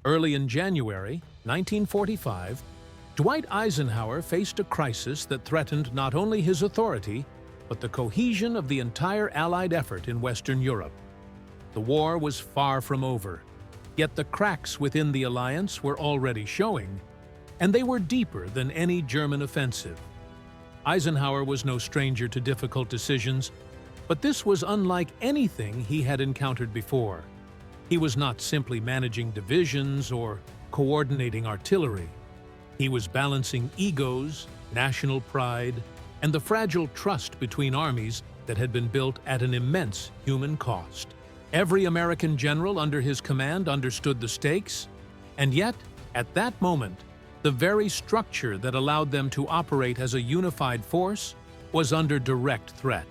Early in January 1945, Dwight Eisenhower faced a crisis that threatened not only his authority, but the cohesion of the entire Allied effort in Western Europe. The war was far from over, yet the cracks within the alliance were already showing, and they were deeper than any German offensive. Eisenhower was no stranger to difficult decisions, but this was unlike anything he had encountered before. He was not simply managing divisions or coordinating artillery. He was balancing egos, national pride, and the fragile trust between armies that had been built at an immense human cost. Every American general under his command understood the stakes, and yet, at that moment, the very structure that allowed them to operate as a unified force was under direct threat.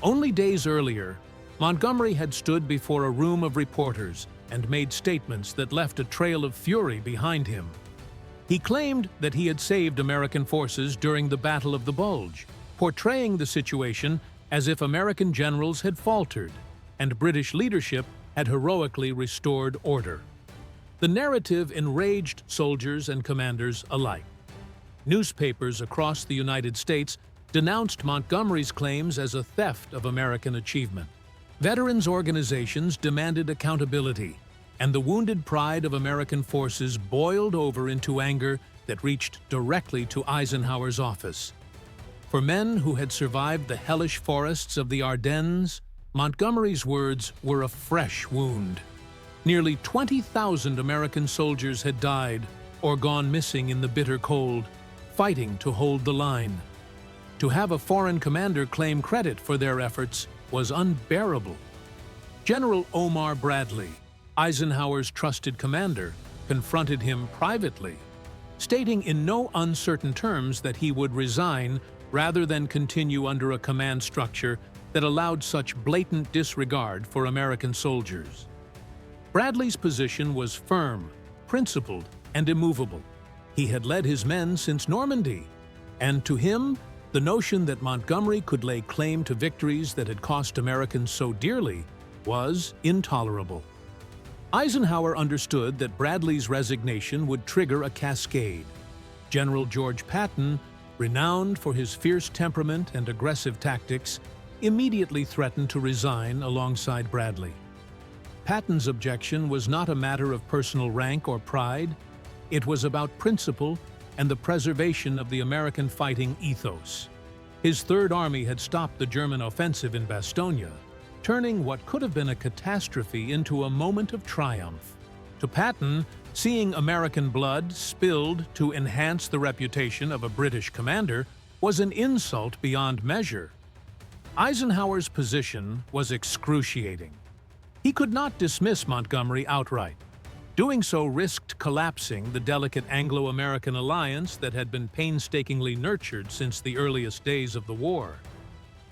Only days earlier, Montgomery had stood before a room of reporters and made statements that left a trail of fury behind him. He claimed that he had saved American forces during the Battle of the Bulge, portraying the situation as if American generals had faltered and British leadership had heroically restored order. The narrative enraged soldiers and commanders alike. Newspapers across the United States denounced Montgomery's claims as a theft of American achievement. Veterans organizations demanded accountability, and the wounded pride of American forces boiled over into anger that reached directly to Eisenhower's office. For men who had survived the hellish forests of the Ardennes, Montgomery's words were a fresh wound. Nearly 20,000 American soldiers had died or gone missing in the bitter cold, fighting to hold the line. To have a foreign commander claim credit for their efforts was unbearable. General Omar Bradley, Eisenhower's trusted commander, confronted him privately, stating in no uncertain terms that he would resign rather than continue under a command structure that allowed such blatant disregard for American soldiers. Bradley's position was firm, principled, and immovable. He had led his men since Normandy, and to him, the notion that Montgomery could lay claim to victories that had cost Americans so dearly was intolerable. Eisenhower understood that Bradley's resignation would trigger a cascade. General George Patton, renowned for his fierce temperament and aggressive tactics, immediately threatened to resign alongside Bradley. Patton's objection was not a matter of personal rank or pride. It was about principle and the preservation of the American fighting ethos. His Third Army had stopped the German offensive in Bastogne, turning what could have been a catastrophe into a moment of triumph. To Patton, seeing American blood spilled to enhance the reputation of a British commander was an insult beyond measure. Eisenhower's position was excruciating. He could not dismiss Montgomery outright. Doing so risked collapsing the delicate Anglo-American alliance that had been painstakingly nurtured since the earliest days of the war.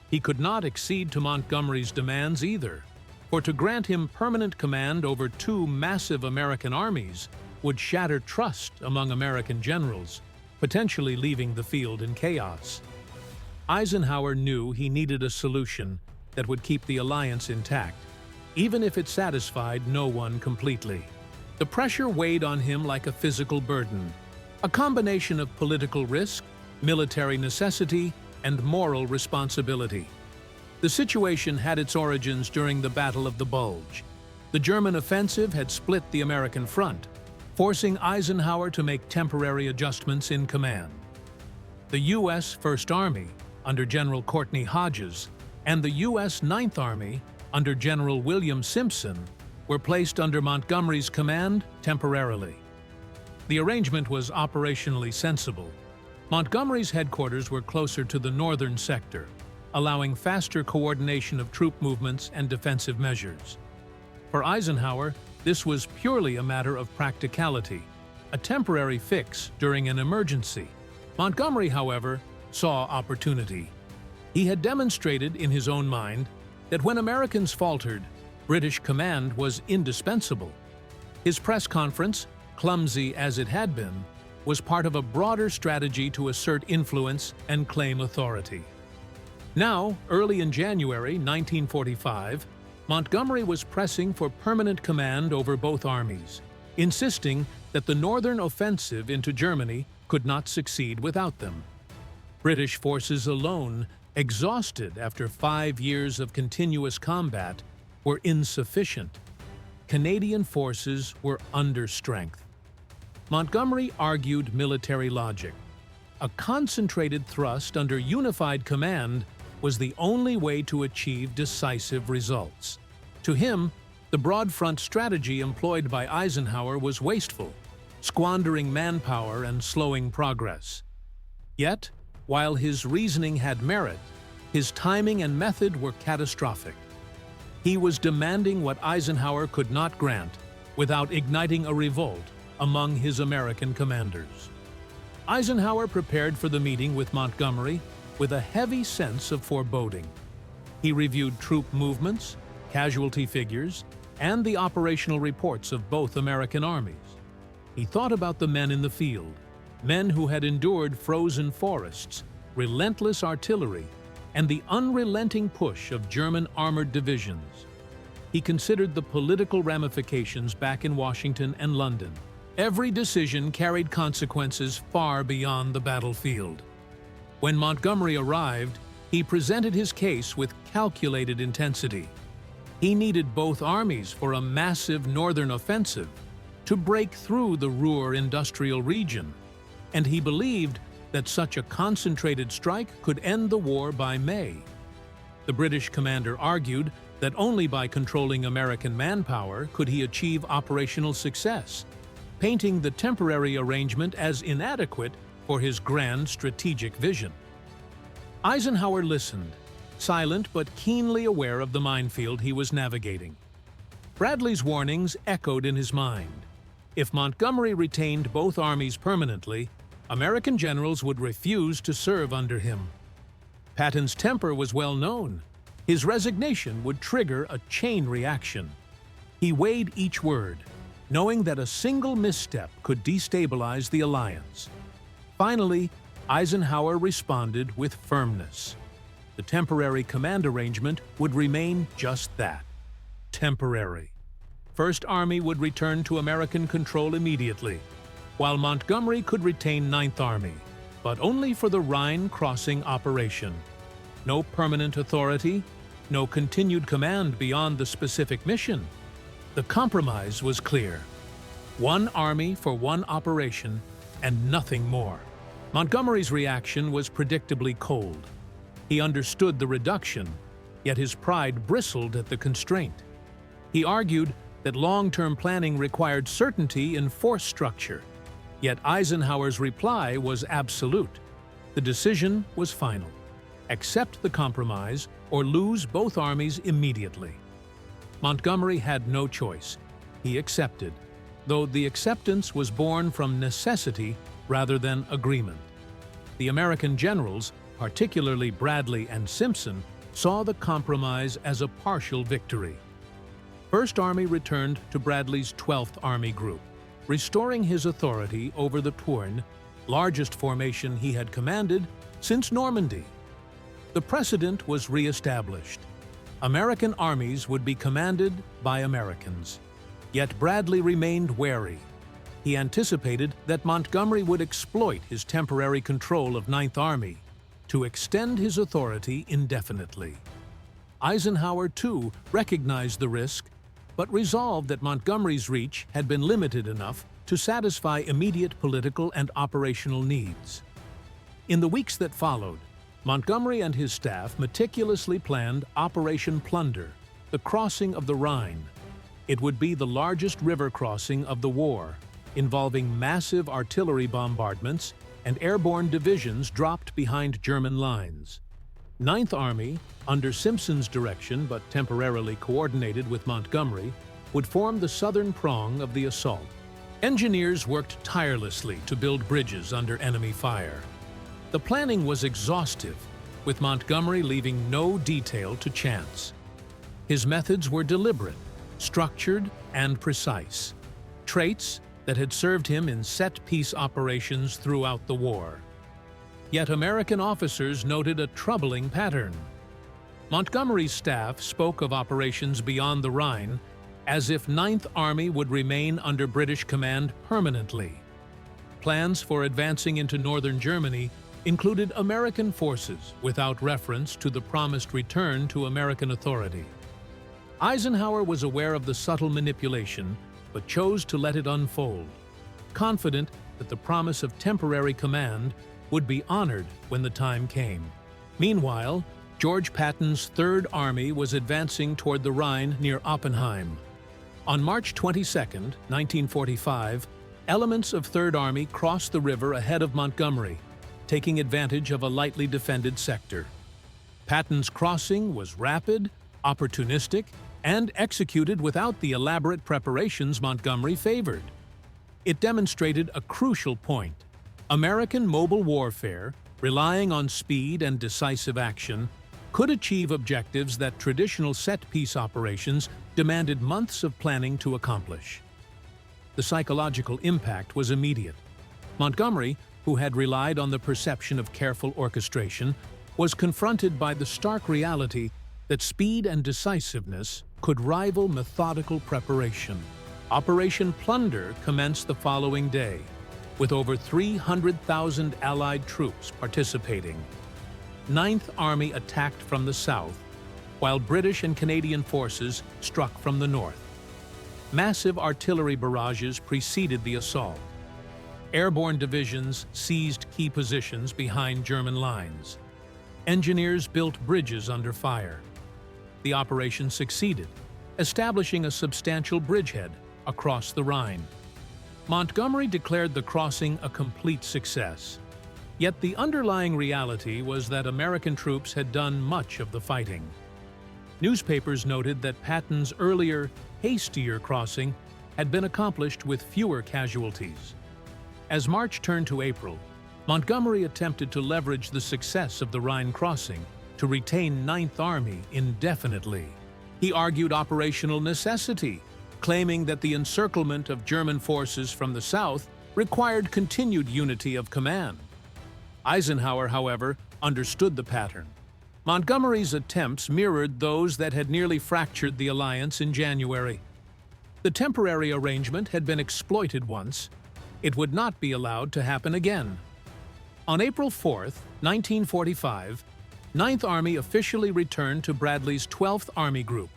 He could not accede to Montgomery's demands either, for to grant him permanent command over two massive American armies would shatter trust among American generals, potentially leaving the field in chaos. Eisenhower knew he needed a solution that would keep the alliance intact, even if it satisfied no one completely. The pressure weighed on him like a physical burden, a combination of political risk, military necessity, and moral responsibility. The situation had its origins during the Battle of the Bulge. The German offensive had split the American front, forcing Eisenhower to make temporary adjustments in command. The U.S. First Army, under General Courtney Hodges, and the U.S. Ninth Army, under General William Simpson, were placed under Montgomery's command temporarily. The arrangement was operationally sensible. Montgomery's headquarters were closer to the northern sector, allowing faster coordination of troop movements and defensive measures. For Eisenhower, this was purely a matter of practicality, a temporary fix during an emergency. Montgomery, however, saw opportunity. He had demonstrated in his own mind that when Americans faltered, British command was indispensable. His press conference, clumsy as it had been, was part of a broader strategy to assert influence and claim authority. Now, early in January 1945, Montgomery was pressing for permanent command over both armies. insisting that the northern offensive into Germany could not succeed without them. British forces alone, exhausted after 5 years of continuous combat, were insufficient. Canadian forces were under strength. Montgomery argued military logic. A concentrated thrust under unified command was the only way to achieve decisive results. To him, the broad front strategy employed by Eisenhower was wasteful, squandering manpower and slowing progress. Yet, while his reasoning had merit, his timing and method were catastrophic. He was demanding what Eisenhower could not grant without igniting a revolt among his American commanders. Eisenhower prepared for the meeting with Montgomery with a heavy sense of foreboding. He reviewed troop movements, casualty figures, and the operational reports of both American armies. He thought about the men in the field, men who had endured frozen forests, relentless artillery, and the unrelenting push of German armored divisions. He considered the political ramifications back in Washington and London. Every decision carried consequences far beyond the battlefield. When Montgomery arrived, he presented his case with calculated intensity. He needed both armies for a massive northern offensive to break through the Ruhr industrial region, and he believed that such a concentrated strike could end the war by May. The British commander argued that only by controlling American manpower could he achieve operational success, painting the temporary arrangement as inadequate for his grand strategic vision. Eisenhower listened, silent but keenly aware of the minefield he was navigating. Bradley's warnings echoed in his mind. If Montgomery retained both armies permanently, American generals would refuse to serve under him. Patton's temper was well known. His resignation would trigger a chain reaction. He weighed each word, knowing that a single misstep could destabilize the alliance. Finally, Eisenhower responded with firmness. The temporary command arrangement would remain just that, temporary. First Army would return to American control immediately, while Montgomery could retain Ninth Army, but only for the Rhine crossing operation. No permanent authority, no continued command beyond the specific mission. The compromise was clear. One army for one operation, and nothing more. Montgomery's reaction was predictably cold. He understood the reduction, yet his pride bristled at the constraint. He argued that long-term planning required certainty in force structure, yet Eisenhower's reply was absolute. The decision was final. Accept the compromise or lose both armies immediately. Montgomery had no choice. He accepted, though the acceptance was born from necessity rather than agreement. The American generals, particularly Bradley and Simpson, saw the compromise as a partial victory. First Army returned to Bradley's 12th Army Group, restoring his authority over the Tourne, largest formation he had commanded since Normandy. The precedent was re-established. American armies would be commanded by Americans. Yet Bradley remained wary. He anticipated that Montgomery would exploit his temporary control of Ninth Army to extend his authority indefinitely. Eisenhower, too, recognized the risk, but resolved that Montgomery's reach had been limited enough to satisfy immediate political and operational needs. In the weeks that followed, Montgomery and his staff meticulously planned Operation Plunder, the crossing of the Rhine. It would be the largest river crossing of the war, involving massive artillery bombardments and airborne divisions dropped behind German lines. Ninth Army, under Simpson's direction but temporarily coordinated with Montgomery, would form the southern prong of the assault. Engineers worked tirelessly to build bridges under enemy fire. The planning was exhaustive, with Montgomery leaving no detail to chance. His methods were deliberate, structured, and precise, traits that had served him in set-piece operations throughout the war. Yet American officers noted a troubling pattern. Montgomery's staff spoke of operations beyond the Rhine, as if Ninth Army would remain under British command permanently. Plans for advancing into northern Germany included American forces without reference to the promised return to American authority. Eisenhower was aware of the subtle manipulation, but chose to let it unfold, confident that the promise of temporary command would be honored when the time came. Meanwhile, George Patton's Third Army was advancing toward the Rhine near Oppenheim. On March 22, 1945, elements of Third Army crossed the river ahead of Montgomery, taking advantage of a lightly defended sector. Patton's crossing was rapid, opportunistic, and executed without the elaborate preparations Montgomery favored. It demonstrated a crucial point. American mobile warfare, relying on speed and decisive action, could achieve objectives that traditional set-piece operations demanded months of planning to accomplish. The psychological impact was immediate. Montgomery, who had relied on the perception of careful orchestration, was confronted by the stark reality that speed and decisiveness could rival methodical preparation. Operation Plunder commenced the following day, with over 300,000 Allied troops participating. Ninth Army attacked from the south, while British and Canadian forces struck from the north. Massive artillery barrages preceded the assault. Airborne divisions seized key positions behind German lines. Engineers built bridges under fire. The operation succeeded, establishing a substantial bridgehead across the Rhine. Montgomery declared the crossing a complete success. Yet the underlying reality was that American troops had done much of the fighting. Newspapers noted that Patton's earlier, hastier crossing had been accomplished with fewer casualties. As March turned to April, Montgomery attempted to leverage the success of the Rhine crossing to retain Ninth Army indefinitely. He argued operational necessity, claiming that the encirclement of German forces from the south required continued unity of command. Eisenhower, however, understood the pattern. Montgomery's attempts mirrored those that had nearly fractured the alliance in January. The temporary arrangement had been exploited once. It would not be allowed to happen again. On April 4, 1945, Ninth Army officially returned to Bradley's 12th Army Group.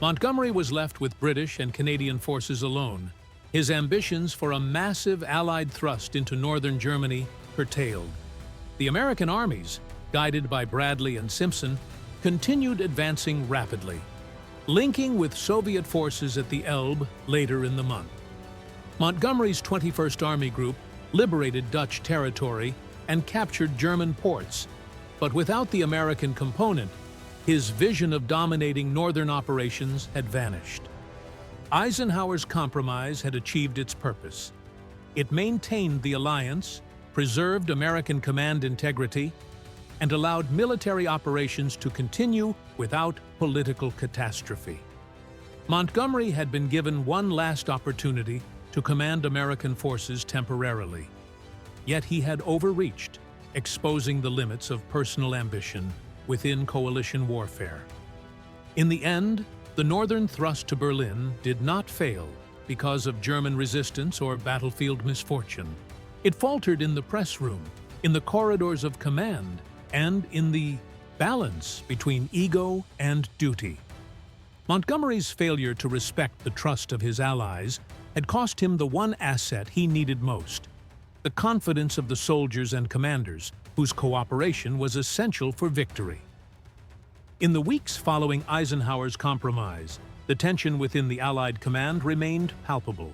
Montgomery was left with British and Canadian forces alone, his ambitions for a massive Allied thrust into northern Germany curtailed. The American armies, guided by Bradley and Simpson, continued advancing rapidly, linking with Soviet forces at the Elbe later in the month. Montgomery's 21st Army Group liberated Dutch territory and captured German ports, but without the American component, his vision of dominating northern operations had vanished. Eisenhower's compromise had achieved its purpose. It maintained the alliance, preserved American command integrity, and allowed military operations to continue without political catastrophe. Montgomery had been given one last opportunity to command American forces temporarily. Yet he had overreached, exposing the limits of personal ambition within coalition warfare. In the end, the northern thrust to Berlin did not fail because of German resistance or battlefield misfortune. It faltered in the press room, in the corridors of command, and in the balance between ego and duty. Montgomery's failure to respect the trust of his allies had cost him the one asset he needed most: the confidence of the soldiers and commanders, whose cooperation was essential for victory. In the weeks following Eisenhower's compromise, the tension within the Allied command remained palpable.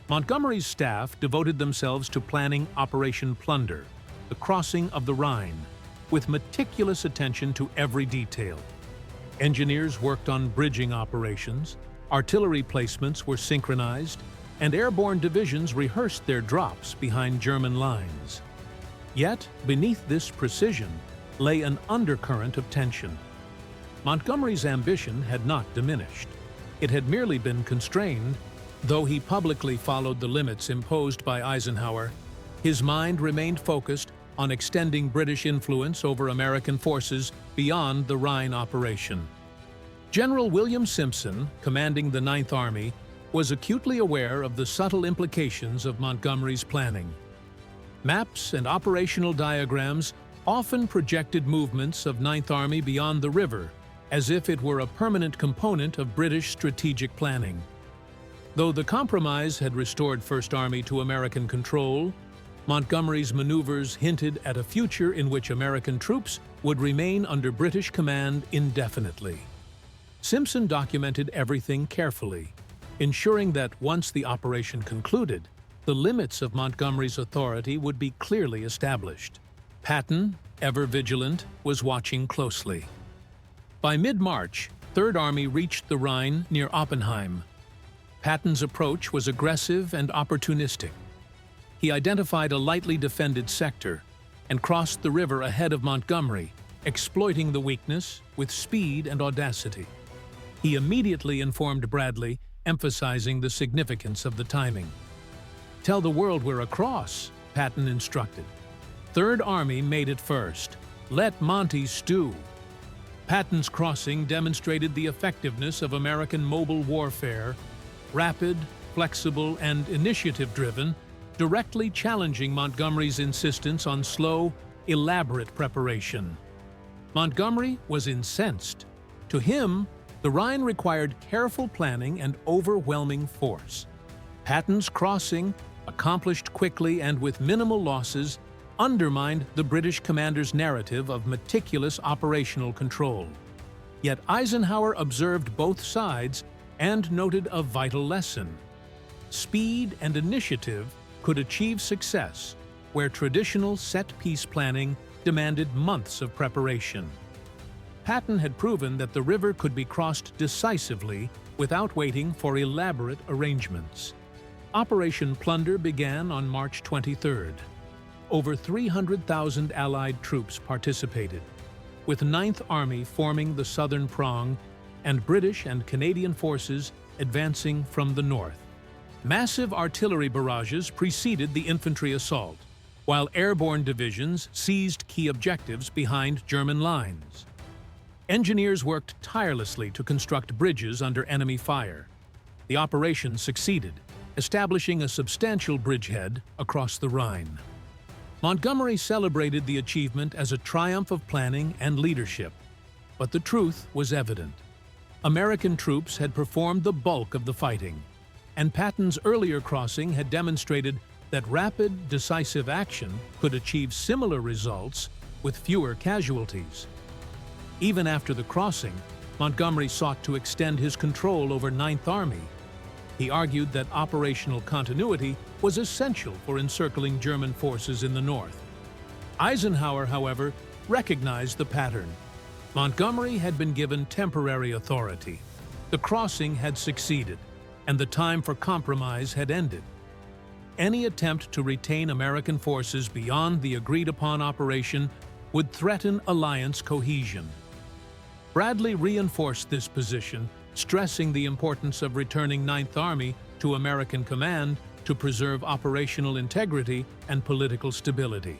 Montgomery's staff devoted themselves to planning Operation Plunder, the crossing of the Rhine, with meticulous attention to every detail. Engineers worked on bridging operations, artillery placements were synchronized, and airborne divisions rehearsed their drops behind German lines. Yet, beneath this precision lay an undercurrent of tension. Montgomery's ambition had not diminished. It had merely been constrained. Though he publicly followed the limits imposed by Eisenhower, his mind remained focused on extending British influence over American forces beyond the Rhine operation. General William Simpson, commanding the Ninth Army, was acutely aware of the subtle implications of Montgomery's planning. Maps and operational diagrams often projected movements of Ninth Army beyond the river, as if it were a permanent component of British strategic planning. Though the compromise had restored First Army to American control, Montgomery's maneuvers hinted at a future in which American troops would remain under British command indefinitely. Simpson documented everything carefully, ensuring that once the operation concluded, the limits of Montgomery's authority would be clearly established. Patton, ever vigilant, was watching closely. By mid-March, Third Army reached the Rhine near Oppenheim. Patton's approach was aggressive and opportunistic. He identified a lightly defended sector and crossed the river ahead of Montgomery, exploiting the weakness with speed and audacity. He immediately informed Bradley, emphasizing the significance of the timing. "Tell the world we're across," Patton instructed. Third Army made it first. Let Monty stew. Patton's crossing demonstrated the effectiveness of American mobile warfare, rapid, flexible, and initiative-driven, directly challenging Montgomery's insistence on slow, elaborate preparation. Montgomery was incensed. To him, the Rhine required careful planning and overwhelming force. Patton's crossing, accomplished quickly and with minimal losses, undermined the British commander's narrative of meticulous operational control. Yet Eisenhower observed both sides and noted a vital lesson. Speed and initiative could achieve success where traditional set-piece planning demanded months of preparation. Patton had proven that the river could be crossed decisively without waiting for elaborate arrangements. Operation Plunder began on March 23rd. Over 300,000 Allied troops participated, with Ninth Army forming the southern prong and British and Canadian forces advancing from the north. Massive artillery barrages preceded the infantry assault, while airborne divisions seized key objectives behind German lines. Engineers worked tirelessly to construct bridges under enemy fire. The operation succeeded, establishing a substantial bridgehead across the Rhine. Montgomery celebrated the achievement as a triumph of planning and leadership, but the truth was evident. American troops had performed the bulk of the fighting, and Patton's earlier crossing had demonstrated that rapid, decisive action could achieve similar results with fewer casualties. Even after the crossing, Montgomery sought to extend his control over Ninth Army. He argued that operational continuity was essential for encircling German forces in the north. Eisenhower, however, recognized the pattern. Montgomery had been given temporary authority. The crossing had succeeded, and the time for compromise had ended. Any attempt to retain American forces beyond the agreed-upon operation would threaten alliance cohesion. Bradley reinforced this position, stressing the importance of returning Ninth Army to American command to preserve operational integrity and political stability.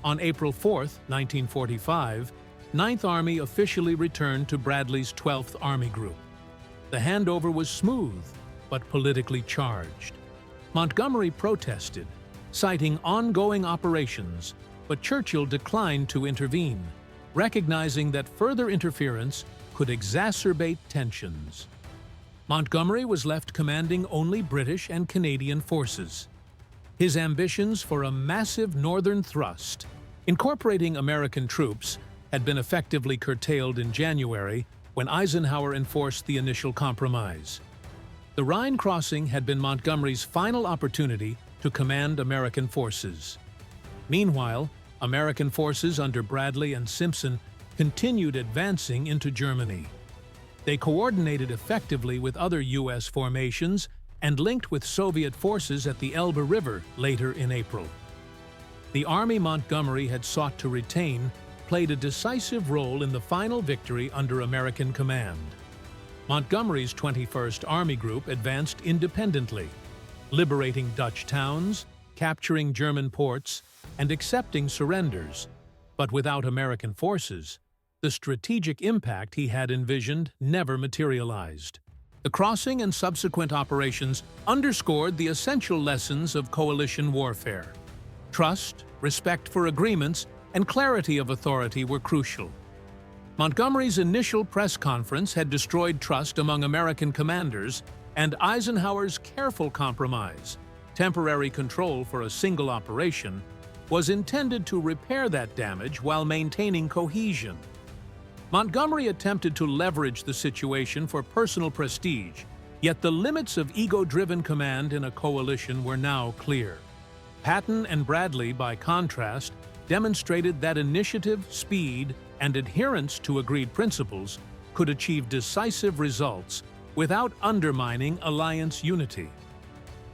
On April 4, 1945, Ninth Army officially returned to Bradley's 12th Army Group. The handover was smooth, but politically charged. Montgomery protested, citing ongoing operations, but Churchill declined to intervene, recognizing that further interference could exacerbate tensions. Montgomery was left commanding only British and Canadian forces. His ambitions for a massive northern thrust, incorporating American troops, had been effectively curtailed in January when Eisenhower enforced the initial compromise. The Rhine crossing had been Montgomery's final opportunity to command American forces. Meanwhile, American forces under Bradley and Simpson continued advancing into Germany. They coordinated effectively with other U.S. formations and linked with Soviet forces at the Elbe River later in April. The army Montgomery had sought to retain played a decisive role in the final victory under American command. Montgomery's 21st Army Group advanced independently, liberating Dutch towns, capturing German ports, and accepting surrenders. But without American forces, the strategic impact he had envisioned never materialized. The crossing and subsequent operations underscored the essential lessons of coalition warfare. Trust, respect for agreements, and clarity of authority were crucial. Montgomery's initial press conference had destroyed trust among American commanders, and Eisenhower's careful compromise, temporary control for a single operation, was intended to repair that damage while maintaining cohesion. Montgomery attempted to leverage the situation for personal prestige, yet the limits of ego-driven command in a coalition were now clear. Patton and Bradley, by contrast, demonstrated that initiative, speed, and adherence to agreed principles could achieve decisive results without undermining alliance unity.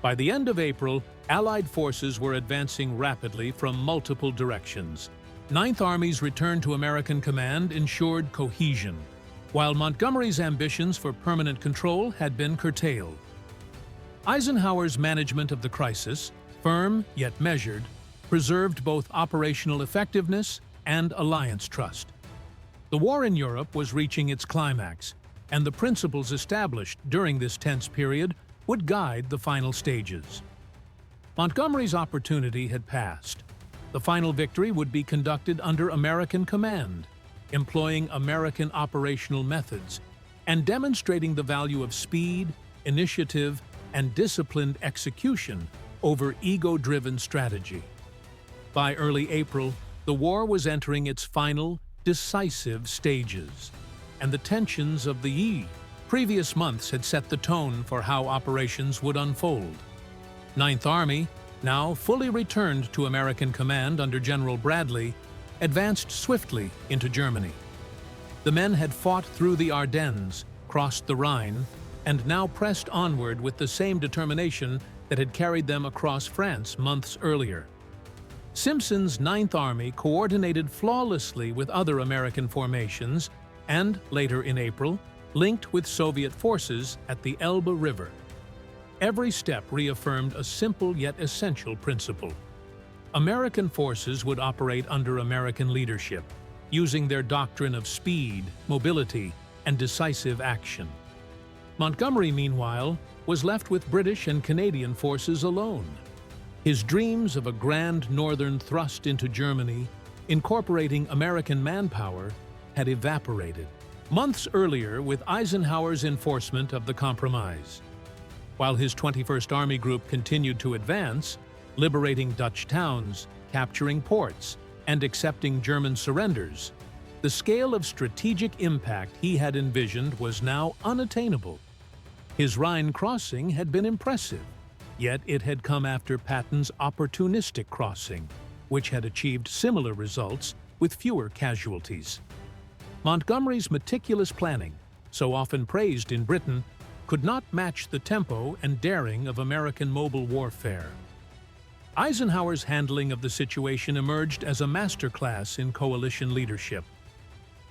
By the end of April, Allied forces were advancing rapidly from multiple directions. Ninth Army's return to American command ensured cohesion, while Montgomery's ambitions for permanent control had been curtailed. Eisenhower's management of the crisis, firm yet measured, preserved both operational effectiveness and alliance trust. The war in Europe was reaching its climax, and the principles established during this tense period would guide the final stages. Montgomery's opportunity had passed. The final victory would be conducted under American command, employing American operational methods, and demonstrating the value of speed, initiative, and disciplined execution over ego-driven strategy. By early April, the war was entering its final, decisive stages, and the tensions of the previous months had set the tone for how operations would unfold. Ninth Army, now fully returned to American command under General Bradley, advanced swiftly into Germany. The men had fought through the Ardennes, crossed the Rhine, and now pressed onward with the same determination that had carried them across France months earlier. Simpson's Ninth Army coordinated flawlessly with other American formations and, later in April, linked with Soviet forces at the Elbe River. Every step reaffirmed a simple yet essential principle. American forces would operate under American leadership, using their doctrine of speed, mobility, and decisive action. Montgomery, meanwhile, was left with British and Canadian forces alone. His dreams of a grand northern thrust into Germany, incorporating American manpower, had evaporated months earlier with Eisenhower's enforcement of the compromise. While his 21st Army Group continued to advance, liberating Dutch towns, capturing ports, and accepting German surrenders, the scale of strategic impact he had envisioned was now unattainable. His Rhine crossing had been impressive, yet it had come after Patton's opportunistic crossing, which had achieved similar results with fewer casualties. Montgomery's meticulous planning, so often praised in Britain, could not match the tempo and daring of American mobile warfare. Eisenhower's handling of the situation emerged as a masterclass in coalition leadership.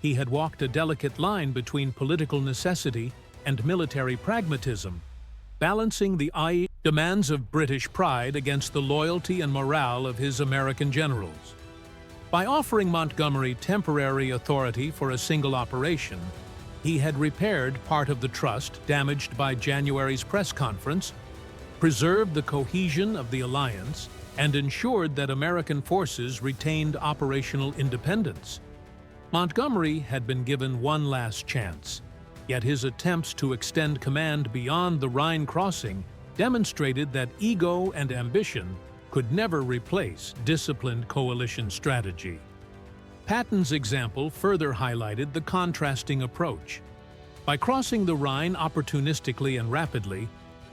He had walked a delicate line between political necessity and military pragmatism, balancing the demands of British pride against the loyalty and morale of his American generals. By offering Montgomery temporary authority for a single operation, he had repaired part of the trust damaged by January's press conference, preserved the cohesion of the alliance, and ensured that American forces retained operational independence. Montgomery had been given one last chance, yet his attempts to extend command beyond the Rhine crossing demonstrated that ego and ambition could never replace disciplined coalition strategy. Patton's example further highlighted the contrasting approach. By crossing the Rhine opportunistically and rapidly,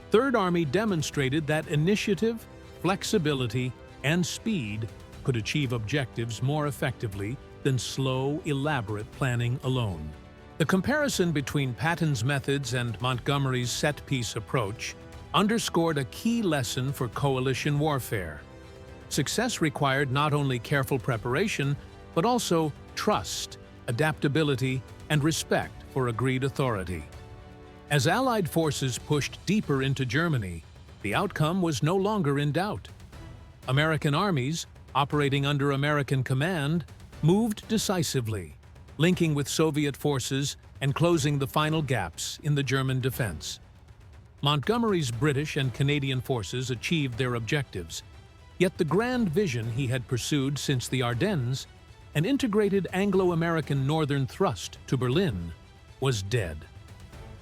Third Army demonstrated that initiative, flexibility, and speed could achieve objectives more effectively than slow, elaborate planning alone. The comparison between Patton's methods and Montgomery's set-piece approach underscored a key lesson for coalition warfare. Success required not only careful preparation, but also trust, adaptability, and respect for agreed authority. As Allied forces pushed deeper into Germany, the outcome was no longer in doubt. American armies, operating under American command, moved decisively. linking with Soviet forces and closing the final gaps in the German defense. Montgomery's British and Canadian forces achieved their objectives, yet the grand vision he had pursued since the Ardennes, an integrated Anglo-American northern thrust to Berlin, was dead.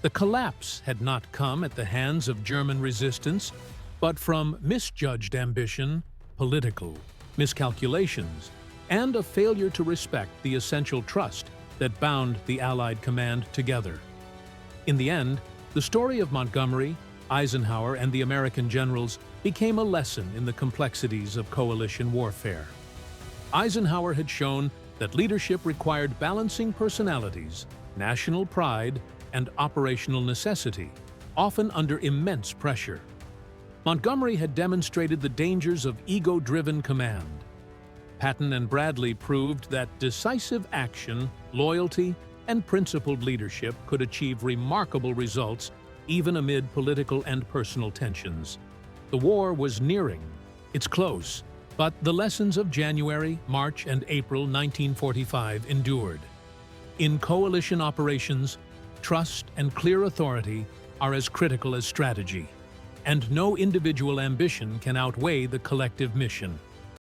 The collapse had not come at the hands of German resistance, but from misjudged ambition, political miscalculations, and a failure to respect the essential trust that bound the Allied command together. In the end, the story of Montgomery, Eisenhower, and the American generals became a lesson in the complexities of coalition warfare. Eisenhower had shown that leadership required balancing personalities, national pride, and operational necessity, often under immense pressure. Montgomery had demonstrated the dangers of ego-driven command. Patton and Bradley proved that decisive action, loyalty, and principled leadership could achieve remarkable results even amid political and personal tensions. The war was nearing. It's close, but the lessons of January, March, and April 1945 endured. In coalition operations, trust and clear authority are as critical as strategy, and no individual ambition can outweigh the collective mission.